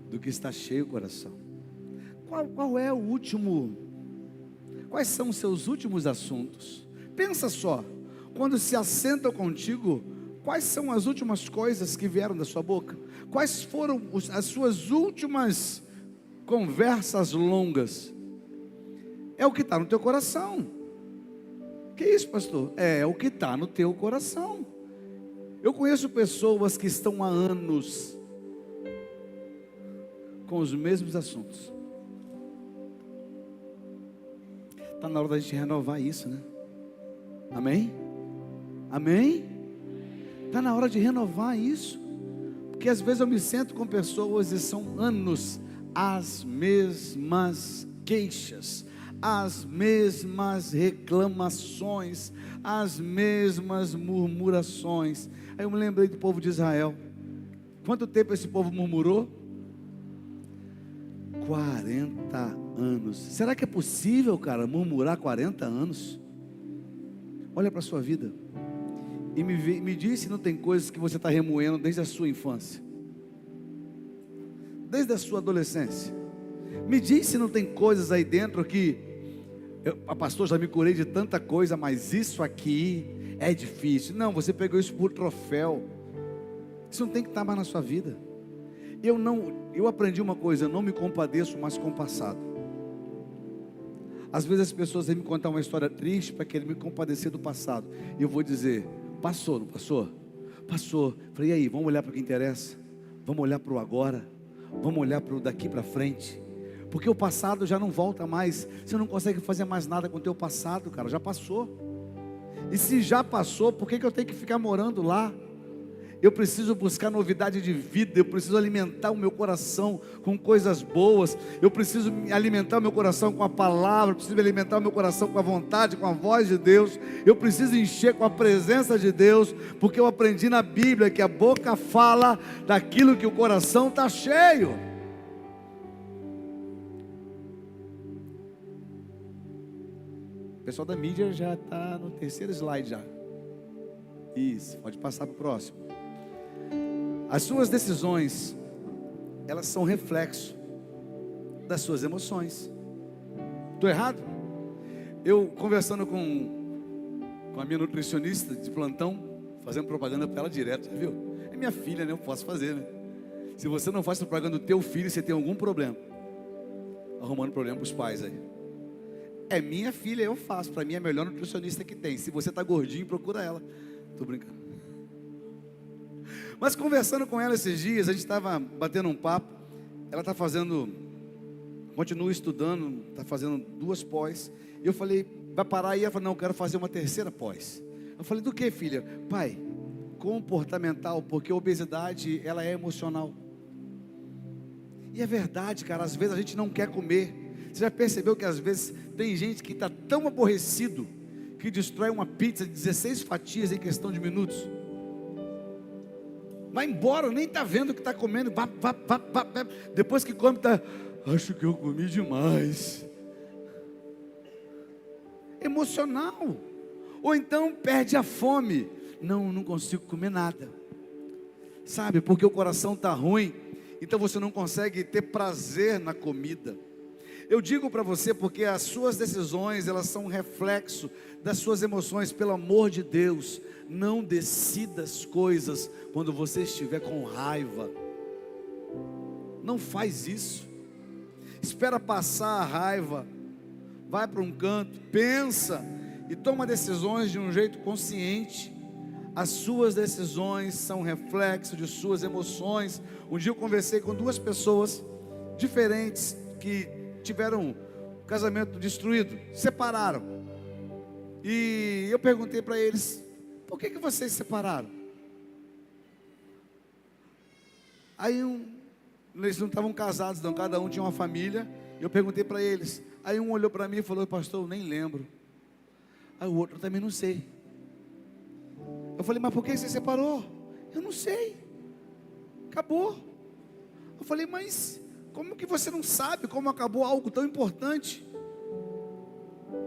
Speaker 1: do que está cheio o coração. Qual é o último? Quais são os seus últimos assuntos? Pensa só, quando se assentam contigo, quais são as últimas coisas que vieram da sua boca? Quais foram as suas últimas conversas longas? É o que está no teu coração. Que isso, pastor? É o que está no teu coração. Eu conheço pessoas que estão há anos com os mesmos assuntos. Está na hora da gente renovar isso, né? Amém? Amém? Está na hora de renovar isso. Porque às vezes eu me sento com pessoas e são anos as mesmas queixas, as mesmas reclamações, as mesmas murmurações. Aí eu me lembrei do povo de Israel. Quanto tempo esse povo murmurou? 40 anos. Será que é possível, cara, murmurar 40 anos? Olha para a sua vida e me diz se não tem coisas que você está remoendo desde a sua infância, desde a sua adolescência. Me diz se não tem coisas aí dentro que pastor, já me curei de tanta coisa, mas isso aqui é difícil. Não, você pegou isso por troféu. Isso não tem que estar mais na sua vida. Eu aprendi uma coisa: eu não me compadeço mais com o passado. Às vezes as pessoas vêm me contar uma história triste para querer me compadecer do passado. E eu vou dizer: passou, não passou? Passou. Falei, e aí, vamos olhar para o que interessa? Vamos olhar para o agora? Vamos olhar para o daqui para frente? Porque o passado já não volta mais. Você não consegue fazer mais nada com o teu passado, cara, já passou. E se já passou, por que eu tenho que ficar morando lá? Eu preciso buscar novidade de vida. Eu preciso alimentar o meu coração com coisas boas. Eu preciso alimentar o meu coração com a palavra. Eu preciso alimentar o meu coração com a vontade, com a voz de Deus. Eu preciso encher com a presença de Deus, porque eu aprendi na Bíblia que a boca fala daquilo que o coração está cheio. O pessoal da mídia já está no terceiro slide já. Isso, pode passar para o próximo. As suas decisões, elas são reflexo das suas emoções. Estou errado? Eu conversando com a minha nutricionista de plantão, fazendo propaganda para ela direto, já viu? É minha filha, né? Eu posso fazer, né? Se você não faz propaganda do teu filho, você tem algum problema. Arrumando problema para os pais aí. É minha filha, eu faço. Para mim é a melhor nutricionista que tem. Se você está gordinho, procura ela. Estou brincando. Mas conversando com ela esses dias, a gente estava batendo um papo. Ela está fazendo, continua estudando, está fazendo 2 pós. E eu falei, vai parar aí? Ela falou, não, eu quero fazer uma 3ª pós. Eu falei, do que, filha? Pai, comportamental, porque a obesidade, ela é emocional. E é verdade, cara, às vezes a gente não quer comer. Você já percebeu que às vezes tem gente que está tão aborrecido que destrói uma pizza de 16 fatias em questão de minutos? Vai embora, nem está vendo o que está comendo. Depois que come, está, acho que eu comi demais. Emocional. Ou então perde a fome. Não consigo comer nada. Sabe, porque o coração está ruim. Então você não consegue ter prazer na comida. Eu digo para você porque as suas decisões, elas são um reflexo das suas emoções. Pelo amor de Deus, não decida as coisas quando você estiver com raiva. Não faz isso. Espera passar a raiva. Vai para um canto, pensa e toma decisões de um jeito consciente. As suas decisões são reflexo de suas emoções. Um dia eu conversei com duas pessoas diferentes que tiveram o casamento destruído, separaram. E eu perguntei para eles: por que vocês se separaram? Aí eles não estavam casados não, cada um tinha uma família. Eu perguntei para eles. Aí um olhou para mim e falou: pastor, eu nem lembro. Aí o outro: também não sei. Eu falei: mas por que você separou? Eu não sei, acabou. Eu falei: mas como que você não sabe como acabou algo tão importante?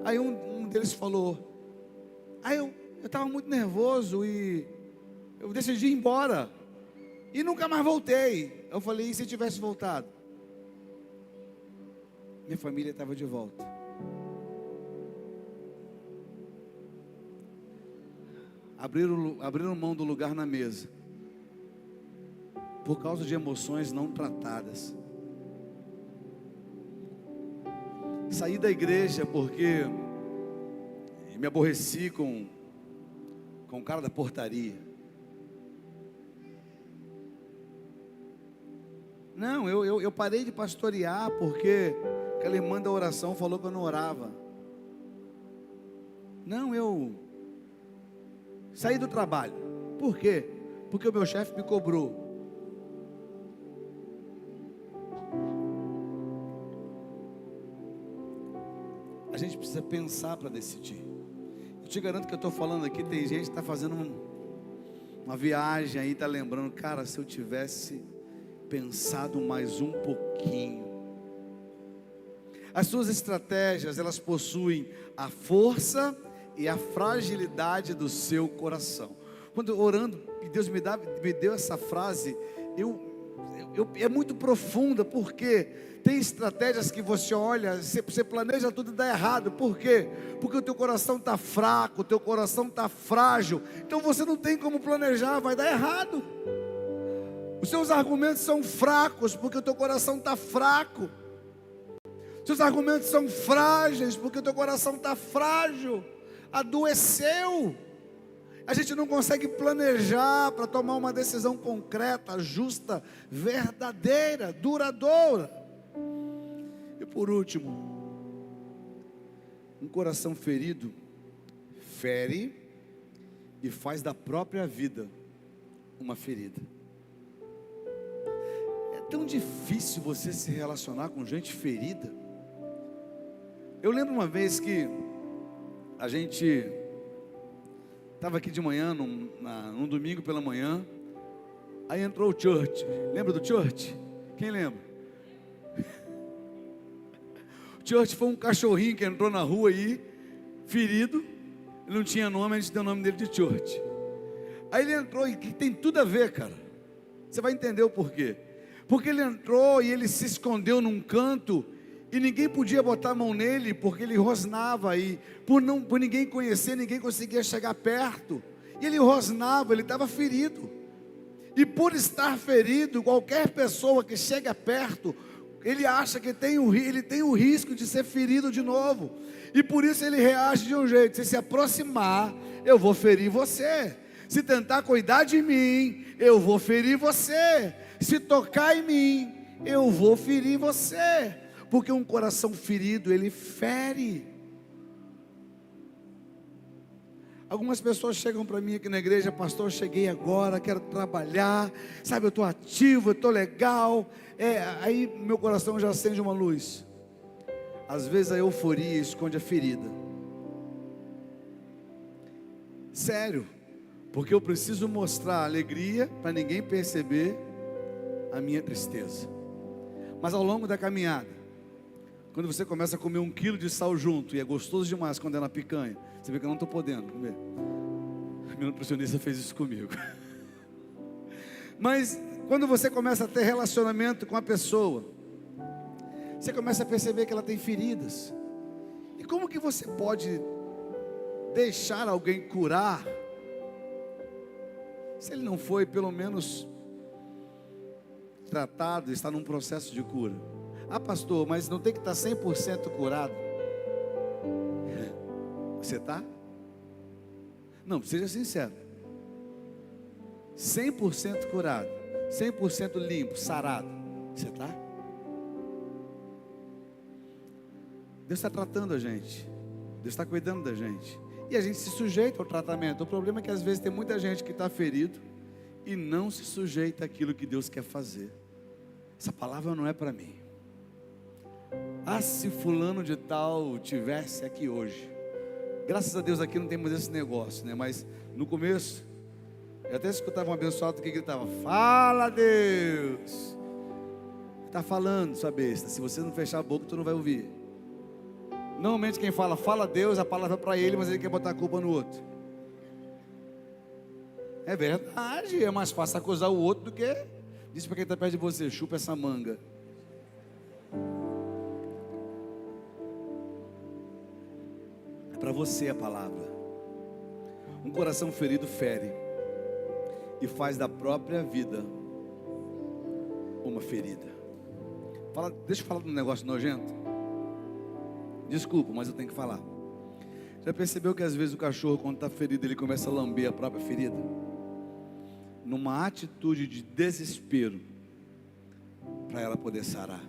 Speaker 1: Aí um deles falou: aí eu estava muito nervoso e eu decidi ir embora e nunca mais voltei. Eu falei: e se tivesse voltado? Minha família estava de volta. Abriram mão do lugar na mesa por causa de emoções não tratadas. Saí da igreja porque me aborreci com o cara da portaria. Não, eu parei de pastorear porque aquela irmã da oração falou que eu não orava. Não, eu saí do trabalho. Por quê? Porque o meu chefe me cobrou. A gente precisa pensar para decidir. Eu te garanto que eu estou falando aqui, tem gente que está fazendo uma viagem aí, está lembrando: cara, se eu tivesse pensado mais um pouquinho. As suas estratégias, elas possuem a força e a fragilidade do seu coração. Quando eu orando, Deus me deu essa frase, é muito profunda, porque tem estratégias que você olha, você planeja tudo e dá errado. Por quê? Porque o teu coração está fraco, o teu coração está frágil. Então você não tem como planejar, vai dar errado. Os seus argumentos são fracos, porque o teu coração está fraco. Seus argumentos são frágeis, porque o teu coração está frágil. Adoeceu. A gente não consegue planejar para tomar uma decisão concreta, justa, verdadeira, duradoura. E por último, um coração ferido fere e faz da própria vida uma ferida. É tão difícil você se relacionar com gente ferida. Eu lembro uma vez que a gente estava aqui de manhã, num domingo pela manhã. Aí entrou o Church. Lembra do Church? Quem lembra? O Church foi um cachorrinho que entrou na rua aí, ferido. Ele não tinha nome, a gente deu o nome dele de Church. Aí ele entrou, e que tem tudo a ver, cara. Você vai entender o porquê. Porque ele entrou e ele se escondeu num canto, e ninguém podia botar a mão nele, porque ele rosnava, e por ninguém conhecer, ninguém conseguia chegar perto. E ele rosnava, ele estava ferido. E por estar ferido, qualquer pessoa que chega perto, ele acha que ele tem o risco de ser ferido de novo. E por isso ele reage de um jeito: se aproximar, eu vou ferir você. Se tentar cuidar de mim, eu vou ferir você. Se tocar em mim, eu vou ferir você. Porque um coração ferido, ele fere. Algumas pessoas chegam para mim aqui na igreja: pastor, eu cheguei agora, quero trabalhar, sabe, eu estou ativo, eu estou legal. Aí meu coração já acende uma luz. Às vezes a euforia esconde a ferida. Sério, porque eu preciso mostrar alegria para ninguém perceber a minha tristeza. Mas ao longo da caminhada, quando você começa a comer 1 quilo de sal junto, e é gostoso demais quando é na picanha, você vê que eu não estou podendo comer. Meu nutricionista fez isso comigo. Mas quando você começa a ter relacionamento com a pessoa, você começa a perceber que ela tem feridas. E como que você pode deixar alguém curar, se ele não foi pelo menos tratado, está num processo de cura? Ah, pastor, mas não tem que estar 100% curado. Você está? Não, seja sincero. 100% curado, 100% limpo, sarado. Você está? Deus está tratando a gente, Deus está cuidando da gente, e a gente se sujeita ao tratamento. O problema é que às vezes tem muita gente que está ferido e não se sujeita àquilo que Deus quer fazer. Essa palavra não é para mim. Ah, se fulano de tal tivesse aqui hoje. Graças a Deus aqui não temos esse negócio, né? Mas no começo, eu até escutava um abençoado que gritava: fala, Deus. Está falando, sua besta. Se você não fechar a boca, tu não vai ouvir. Normalmente quem fala, fala Deus, a palavra é para ele, mas ele quer botar a culpa no outro. É verdade, é mais fácil acusar o outro do que diz para quem está perto de você: chupa essa manga. É para você a palavra. Um coração ferido fere e faz da própria vida uma ferida. Deixa eu falar de um negócio nojento. Desculpa, mas eu tenho que falar. Já percebeu que às vezes o cachorro, quando está ferido, ele começa a lamber a própria ferida? Numa atitude de desespero, para ela poder sarar.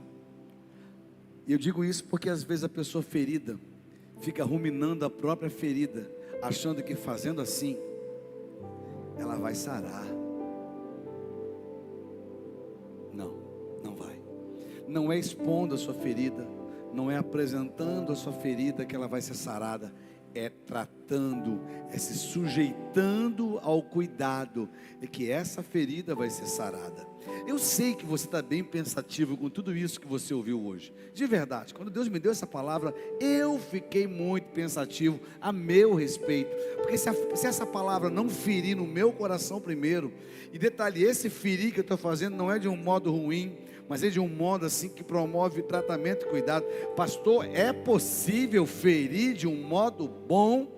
Speaker 1: E eu digo isso porque às vezes a pessoa ferida fica ruminando a própria ferida, achando que fazendo assim, ela vai sarar. Não, não vai. Não é expondo a sua ferida, não é apresentando a sua ferida que ela vai ser sarada. É tratando, é se sujeitando ao cuidado, é que essa ferida vai ser sarada. Eu sei que você está bem pensativo com tudo isso que você ouviu hoje. De verdade, quando Deus me deu essa palavra, eu fiquei muito pensativo a meu respeito. Porque se essa palavra não ferir no meu coração primeiro, e detalhe, esse ferir que eu estou fazendo não é de um modo ruim, mas é de um modo assim que promove tratamento e cuidado. Pastor, é possível ferir de um modo bom?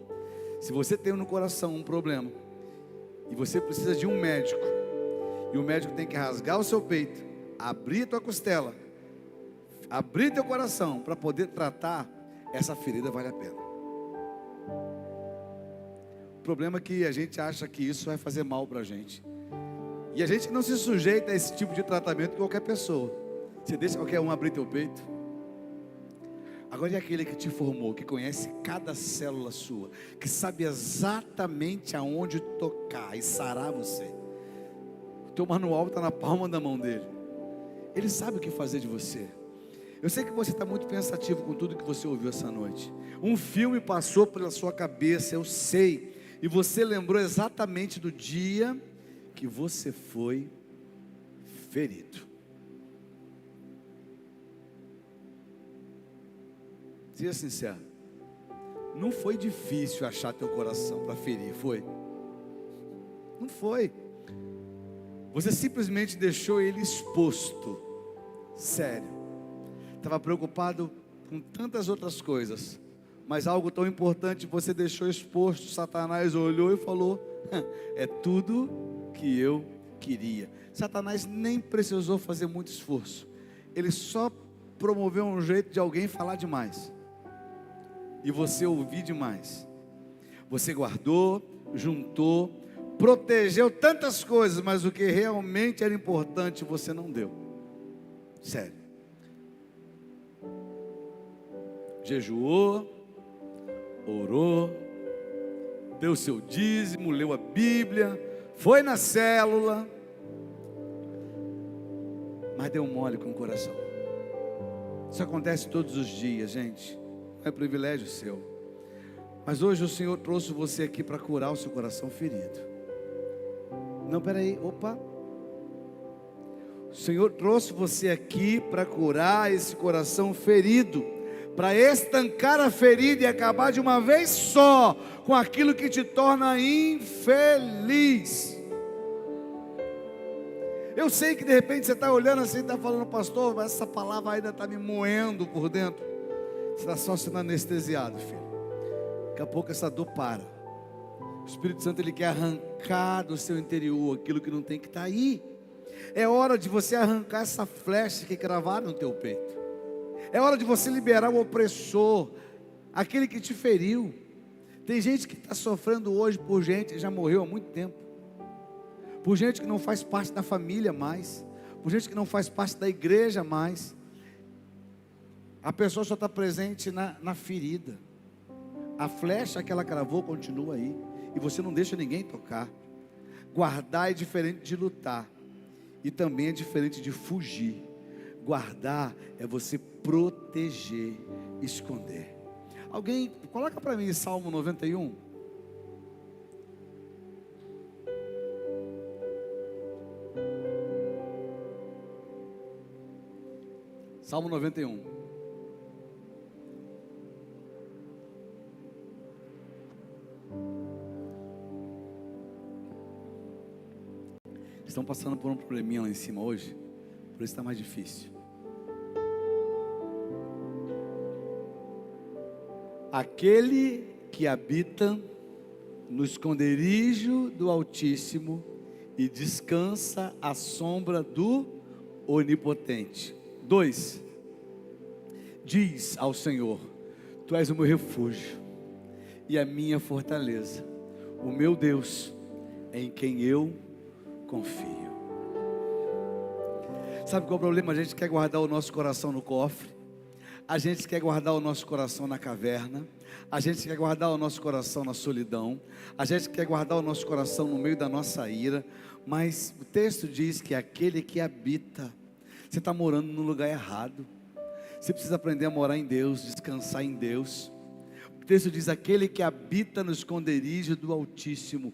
Speaker 1: Se você tem no coração um problema e você precisa de um médico, e o médico tem que rasgar o seu peito, abrir a tua costela, abrir teu coração para poder tratar, essa ferida vale a pena. O problema é que a gente acha que isso vai fazer mal para a gente, e a gente não se sujeita a esse tipo de tratamento com qualquer pessoa. Você deixa qualquer um abrir teu peito? Agora é aquele que te formou, que conhece cada célula sua, que sabe exatamente aonde tocar e sarar você. O teu manual está na palma da mão dele. Ele sabe o que fazer de você. Eu sei que você está muito pensativo com tudo que você ouviu essa noite. Um filme passou pela sua cabeça, eu sei. E você lembrou exatamente do dia que você foi ferido. Seja sincero, não foi difícil achar teu coração para ferir, foi? Não foi. Você simplesmente deixou ele exposto. Sério. Estava preocupado com tantas outras coisas, mas algo tão importante você deixou exposto. Satanás olhou e falou: é tudo que eu queria. Satanás nem precisou fazer muito esforço. Ele só promoveu um jeito de alguém falar demais e você ouvir demais. Você guardou, juntou, protegeu tantas coisas, mas o que realmente era importante você não deu. Sério. Jejuou, orou, deu seu dízimo, leu a Bíblia, foi na célula, mas deu mole com o coração. Isso acontece todos os dias, gente. Não é privilégio seu. Mas hoje o Senhor trouxe você aqui para curar o seu coração ferido. Não, peraí, opa. O Senhor trouxe você aqui para curar esse coração ferido, para estancar a ferida e acabar de uma vez só com aquilo que te torna infeliz. Eu sei que de repente você está olhando assim, está falando: pastor, mas essa palavra ainda está me moendo por dentro. Você está só sendo anestesiado, filho. Daqui a pouco essa dor para. O Espírito Santo, ele quer arrancar do seu interior aquilo que não tem que estar aí. É hora de você arrancar essa flecha que cravaram no teu peito. É hora de você liberar o opressor, aquele que te feriu. Tem gente que está sofrendo hoje por gente que já morreu há muito tempo. por gente que não faz parte da família mais, por gente que não faz parte da igreja mais. A pessoa só está presente na ferida. A flecha que ela cravou continua aí, e você não deixa ninguém tocar. Guardar é diferente de lutar, e também é diferente de fugir. Guardar é você proteger, esconder. Alguém, coloca para mim Salmo 91. Salmo 91. Estão passando por um probleminha lá em cima hoje, por isso está mais difícil. Aquele que habita no esconderijo do Altíssimo e descansa à sombra do Onipotente. 2. Diz ao Senhor: Tu és o meu refúgio e a minha fortaleza, o meu Deus, em quem eu confio. Sabe qual é o problema? A gente quer guardar o nosso coração no cofre, a gente quer guardar o nosso coração na caverna, a gente quer guardar o nosso coração na solidão, a gente quer guardar o nosso coração no meio da nossa ira. Mas o texto diz que aquele que habita, você está morando no lugar errado. Você precisa aprender a morar em Deus, descansar em Deus. O texto diz: aquele que habita no esconderijo do Altíssimo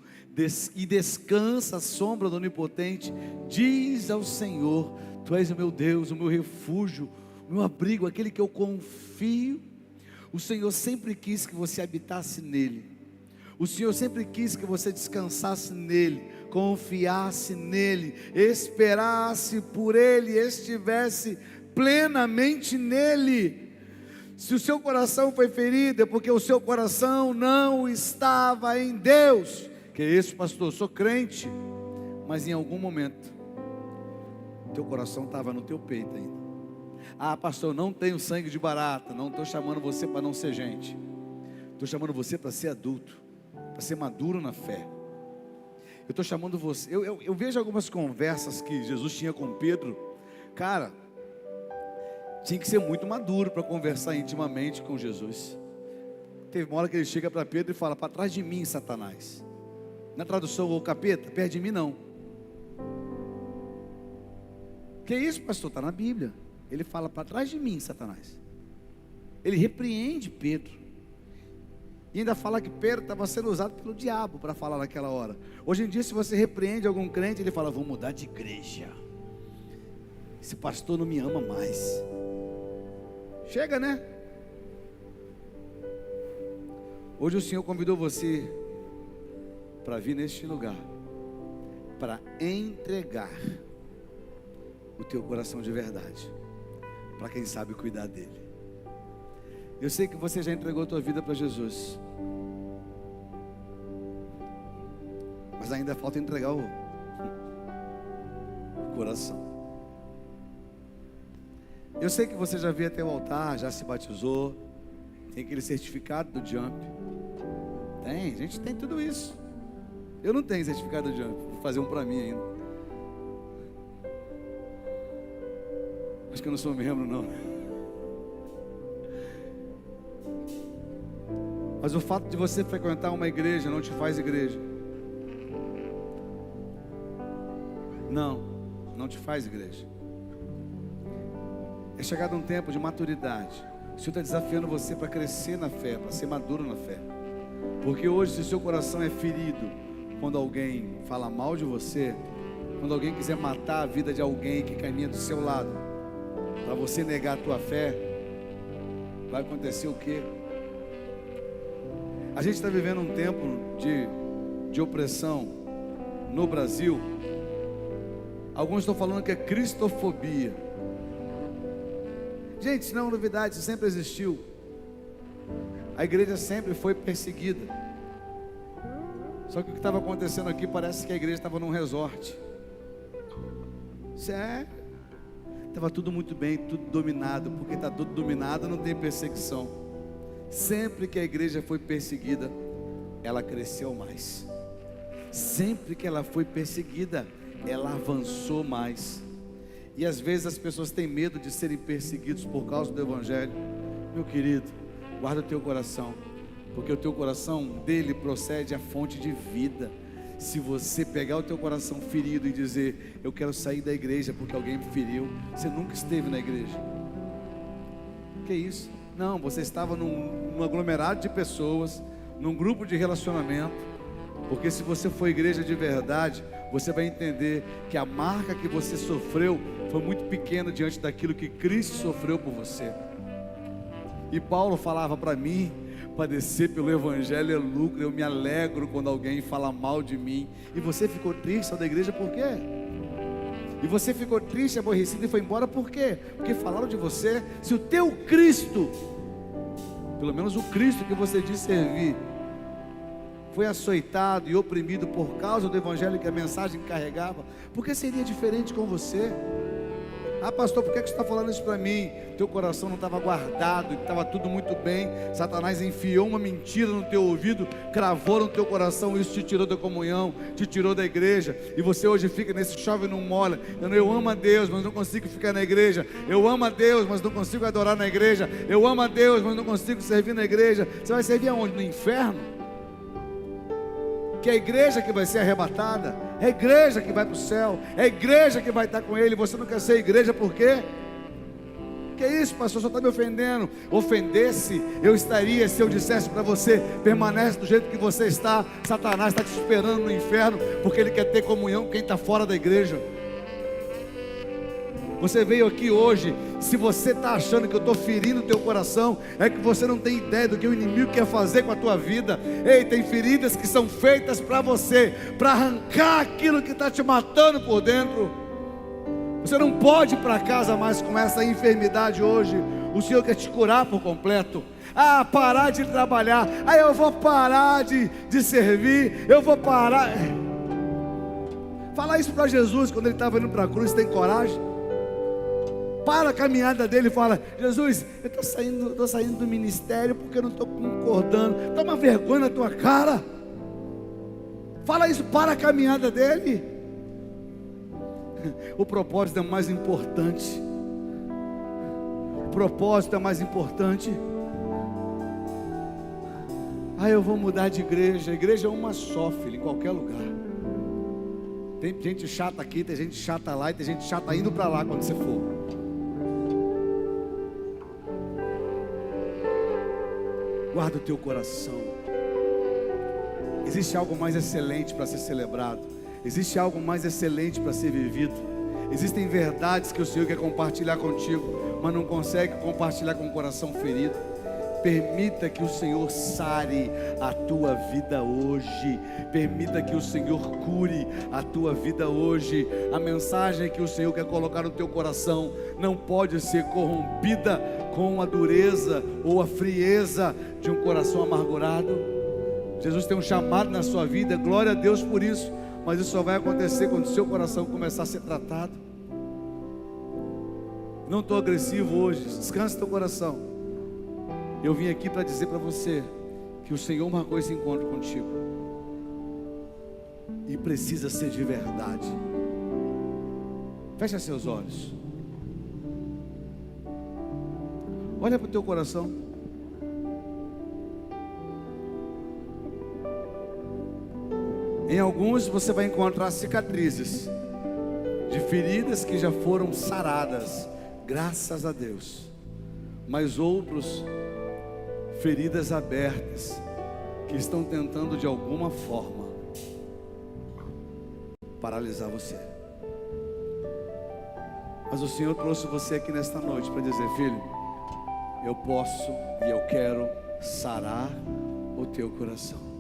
Speaker 1: e descansa à sombra do Onipotente, diz ao Senhor: Tu és o meu Deus, o meu refúgio, o meu abrigo, aquele que eu confio. O Senhor sempre quis que você habitasse nele. O Senhor sempre quis que você descansasse nele, confiasse nele, esperasse por ele, estivesse plenamente nele. Se o seu coração foi ferido, é porque o seu coração não estava em Deus. Que é isso, pastor? Eu sou crente, mas em algum momento teu coração estava no teu peito ainda. Ah, pastor, não tenho sangue de barata. Não estou chamando você para não ser gente, estou chamando você para ser adulto, para ser maduro na fé. Eu estou chamando você. Eu vejo algumas conversas que Jesus tinha com Pedro. Cara, tinha que ser muito maduro para conversar intimamente com Jesus. Teve uma hora que ele chega para Pedro e fala: para trás de mim, Satanás. Na tradução, o capeta, perto de mim não. Que isso, pastor? Está na Bíblia. Ele fala: para trás de mim, Satanás. Ele repreende Pedro. E ainda fala que Pedro estava sendo usado pelo diabo para falar naquela hora. Hoje em dia, se você repreende algum crente, ele fala: vou mudar de igreja, esse pastor não me ama mais. Chega, né? Hoje o Senhor convidou você para vir neste lugar, para entregar o teu coração de verdade, para quem sabe cuidar dele. Eu sei que você já entregou a tua vida para Jesus, mas ainda falta entregar o coração. Eu sei que você já veio até o altar, já se batizou, tem aquele certificado do Jump. Tem, a gente tem tudo isso. Eu não tenho certificado do Jump, vou fazer um para mim ainda. Acho que eu não sou membro não. Mas o fato de você frequentar uma igreja não te faz igreja. Não te faz igreja. É chegado um tempo de maturidade. O Senhor está desafiando você para crescer na fé, para ser maduro na fé. Porque hoje, se o seu coração é ferido, quando alguém fala mal de você, quando alguém quiser matar a vida de alguém que caminha do seu lado, para você negar a tua fé, vai acontecer o quê? A gente está vivendo um tempo de opressão no Brasil. Alguns estão falando que é cristofobia. Gente, isso não é uma novidade, isso sempre existiu. A igreja sempre foi perseguida. Só que o que estava acontecendo aqui, parece que a igreja estava num resort. Sério? Estava tudo muito bem, tudo dominado. Porque está tudo dominado, não tem perseguição. Sempre que a igreja foi perseguida, ela cresceu mais. sempre que ela foi perseguida, ela avançou mais. E às vezes as pessoas têm medo de serem perseguidos por causa do Evangelho. Meu querido, guarda o teu coração, porque o teu coração, dele procede a fonte de vida. Se você pegar o teu coração ferido e dizer, eu quero sair da igreja porque alguém me feriu, você nunca esteve na igreja. Que isso? Não, você estava num aglomerado de pessoas, num grupo de relacionamento. Porque se você for igreja de verdade, você vai entender que a marca que você sofreu foi muito pequena diante daquilo que Cristo sofreu por você. E Paulo falava para mim, padecer pelo Evangelho é lucro, eu me alegro quando alguém fala mal de mim. E você ficou triste, saiu da igreja por quê? E você ficou triste, aborrecido e foi embora por quê? Porque falaram de você. Se o teu Cristo, pelo menos o Cristo que você diz servir, foi açoitado e oprimido por causa do Evangelho que a mensagem carregava, por que seria diferente com você? Ah, pastor, por que você está falando isso para mim? Teu coração não estava guardado, estava tudo muito bem. Satanás enfiou uma mentira no teu ouvido, cravou no teu coração, isso te tirou da comunhão, te tirou da igreja. E você hoje fica nesse chove e não molha. Eu amo a Deus, mas não consigo ficar na igreja. Eu amo a Deus, mas não consigo adorar na igreja. Eu amo a Deus, mas não consigo servir na igreja. Você vai servir aonde? No inferno? Que é a igreja que vai ser arrebatada, é a igreja que vai para o céu, é a igreja que vai estar com Ele. Você não quer ser igreja por quê? Que é isso, pastor, só está me ofendendo. Ofendesse, eu estaria se eu dissesse para você, permanece do jeito que você está. Satanás está te esperando no inferno, porque ele quer ter comunhão com quem está fora da igreja. Você veio aqui hoje, se você está achando que eu estou ferindo o teu coração, é que você não tem ideia do que o inimigo quer fazer com a tua vida. Ei, tem feridas que são feitas para você, para arrancar aquilo que está te matando por dentro. Você não pode ir para casa mais com essa enfermidade hoje. O Senhor quer te curar por completo. Ah, parar de trabalhar. Ah, eu vou parar de servir. Eu vou parar. Falar isso para Jesus quando ele estava indo para a cruz. Tem coragem? Para a caminhada dele e fala: Jesus, eu estou saindo do ministério porque eu não estou concordando. Toma vergonha na tua cara. Fala isso para a caminhada dele. O propósito é mais importante. O propósito é mais importante. Ah, eu vou mudar de igreja. A igreja é uma só, filho, em qualquer lugar. Tem gente chata aqui, tem gente chata lá, e tem gente chata indo para lá quando você for. Guarda o teu coração. Existe algo mais excelente para ser celebrado. Existe algo mais excelente para ser vivido. Existem verdades que o Senhor quer compartilhar contigo, mas não consegue compartilhar com o coração ferido. Permita que o Senhor sare a tua vida hoje. Permita que o Senhor cure a tua vida hoje. A mensagem que o Senhor quer colocar no teu coração não pode ser corrompida com a dureza ou a frieza de um coração amargurado. Jesus tem um chamado na sua vida, glória a Deus por isso, mas isso só vai acontecer quando o seu coração começar a ser tratado. Não estou agressivo hoje, descansa teu coração. Eu vim aqui para dizer para você que o Senhor marcou esse encontro contigo, e precisa ser de verdade. Fecha seus olhos. Olha para o teu coração. Em alguns você vai encontrar cicatrizes de feridas que já foram saradas, graças a Deus. Mas outros, feridas abertas, que estão tentando de alguma forma paralisar você. Mas o Senhor trouxe você aqui nesta noite para dizer: filho, eu posso e eu quero sarar o teu coração.